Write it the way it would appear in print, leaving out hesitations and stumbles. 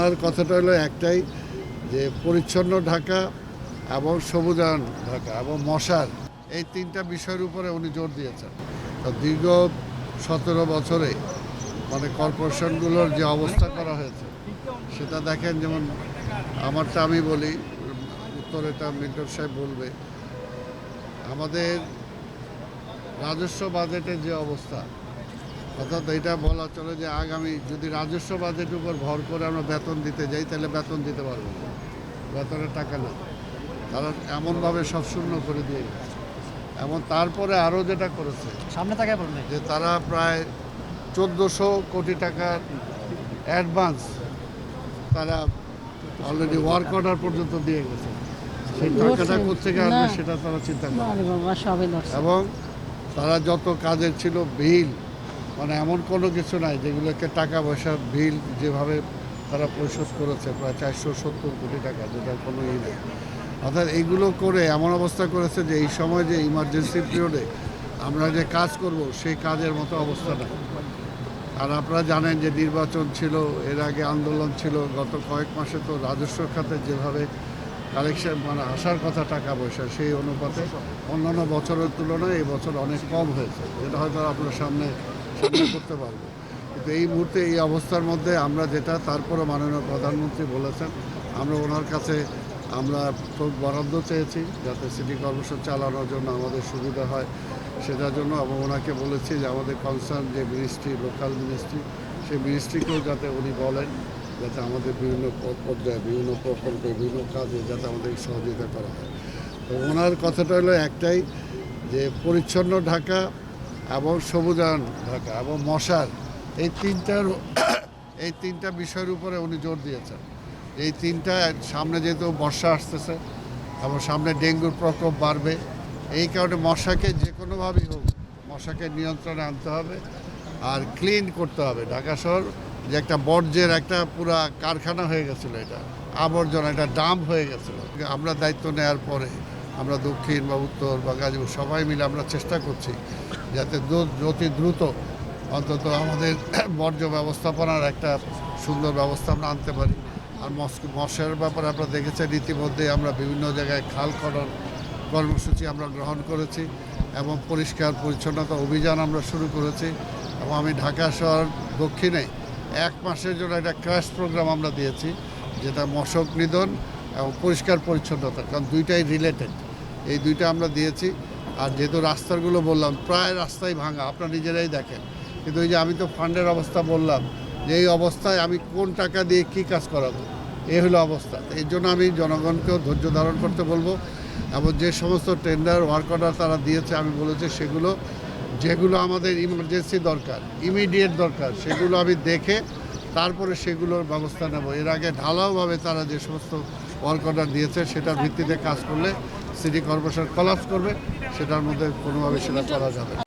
ওনার কথাটা হলো একটাই, যে পরিচ্ছন্ন ঢাকা এবং সবুজায়ন ঢাকা এবং মশার এই তিনটা বিষয়ের উপরে উনি জোর দিয়েছেন। তো দীর্ঘ 17 বছরে মানে কর্পোরেশনগুলোর যে অবস্থা করা হয়েছে সেটা দেখেন। যেমন আমারটা আমি বলি, উত্তরেটা মিন্টন সাহেব বলবে। আমাদের রাজস্ব বাজেটের যে অবস্থা, অর্থাৎ এটা বলা চলে যে আগামী যদি রাজস্ব বাজেটের উপর ভর করে আমরা বেতন দিতে যাই তাহলে বেতন দিতে পারবো না, বেতনের টাকা না। তারা এমনভাবে সব শূন্য করে দিয়ে গেছে। এবং তারপরে আরও যেটা করেছে সামনে তাকায় বললেন যে তারা প্রায় 1400 কোটি টাকার অ্যাডভান্স তারা অলরেডি ওয়ার্ক অর্ডার পর্যন্ত দিয়ে গেছে। সেই টাকাটা কোথেকে আসবে সেটা তারা চিন্তা করে। এবং তারা যত কাজের ছিল বিল, মানে এমন কোনো কিছু নাই যেগুলোকে টাকা পয়সা বিল যেভাবে তারা পরিশোধ করেছে প্রায় 470 কোটি টাকা, যেটার কোনো নেই। অর্থাৎ এইগুলো করে এমন অবস্থা করেছে যে এই সময় যে ইমার্জেন্সি পিরিয়ডে আমরা যে কাজ করব সেই কাজের মতো অবস্থা না। আর আপনারা জানেন যে নির্বাচন ছিল, এর আগে আন্দোলন ছিল, গত কয়েক মাসে তো রাজস্ব খাতে যেভাবে কালেকশন মানে আসার কথা টাকা পয়সা সেই অনুপাতে অন্যান্য বছরের তুলনায় এই বছর অনেক কম হয়েছে, যেটা হয়তো আপনার সামনে করতে পারবো। কিন্তু এই মুহূর্তে এই অবস্থার মধ্যে আমরা যেটা, তারপরও মাননীয় প্রধানমন্ত্রী বলেছেন আমরা ওনার কাছে আমরা বরাদ্দ চেয়েছি যাতে সিটি কর্পোরেশন চালানোর জন্য আমাদের সুবিধা হয় সেটার জন্য। এবং ওনাকে বলেছি যে আমাদের কনসার্ন যে মিনিস্ট্রি, লোকাল মিনিস্ট্রি, সেই মিনিস্ট্রিকেও যাতে উনি বলেন যাতে আমাদের বিভিন্ন পর্যায়ে বিভিন্ন প্রকল্পে বিভিন্ন কাজে যাতে আমাদের সহযোগিতা করা হয়। তো ওনার কথাটা হলো একটাই, যে পরিচ্ছন্ন ঢাকা এবং সবুজায়ন ঢাকা এবং মশার এই তিনটা বিষয়ের উপরে উনি জোর দিয়েছেন। এই তিনটা সামনে যেহেতু বর্ষা আসতেছে এবং সামনে ডেঙ্গুর প্রকোপ বাড়বে, এই কারণে মশাকে যে কোনোভাবেই হোক মশাকে নিয়ন্ত্রণে আনতে হবে আর ক্লিন করতে হবে। ঢাকা শহর যে একটা বর্জ্যের একটা পুরা কারখানা হয়ে গেছিলো, এটা আবর্জনা, এটা ডাম্প হয়ে গেছিলো। আমরা দায়িত্ব নেওয়ার পরে আমরা দক্ষিণ বা উত্তর বা গাজীপুর সবাই মিলে আমরা চেষ্টা করছি যাতে অতি দ্রুত অন্তত আমাদের বর্জ্য ব্যবস্থাপনার একটা সুন্দর ব্যবস্থা আমরা আনতে পারি। আর মশার ব্যাপারে আপনারা দেখেছেন ইতিমধ্যে আমরা বিভিন্ন জায়গায় খাল খনন কর্মসূচি আমরা গ্রহণ করেছি এবং পরিষ্কার পরিচ্ছন্নতা অভিযান আমরা শুরু করেছি। এবং আমি ঢাকা শহর দক্ষিণে 1 মাসের জন্য একটা ক্র্যাশ প্রোগ্রাম আমরা দিয়েছি, যেটা মশক নিধন এবং পরিষ্কার পরিচ্ছন্নতা, কারণ দুইটাই রিলেটেড, এই দুইটা আমরা দিয়েছি। আর যেহেতু রাস্তাগুলো বললাম প্রায় রাস্তায় ভাঙা, আপনারা নিজেরাই দেখেন। কিন্তু ওই যে আমি তো ফান্ডের অবস্থা বললাম যে এই অবস্থায় আমি কোন টাকা দিয়ে কী কাজ করাবো, এই হলো অবস্থা। এই জন্য আমি জনগণকেও ধৈর্য ধারণ করতে বলবো এবং যে সমস্ত টেন্ডার ওয়ার্ক অর্ডার তারা দিয়েছে আমি বলেছি যেগুলো আমাদের ইমার্জেন্সি দরকার, ইমিডিয়েট দরকার, সেগুলো আমি দেখে তারপরে সেগুলোর ব্যবস্থা নেব। এর আগে ঢালাওভাবে তারা যে সমস্ত ওয়ার্ক অর্ডার দিয়েছে সেটার ভিত্তিতে কাজ করলে সিটি কর্পোরেশন কলাপস করবে, সেটার মধ্যে কোনোভাবে সেটা করা যাবে না।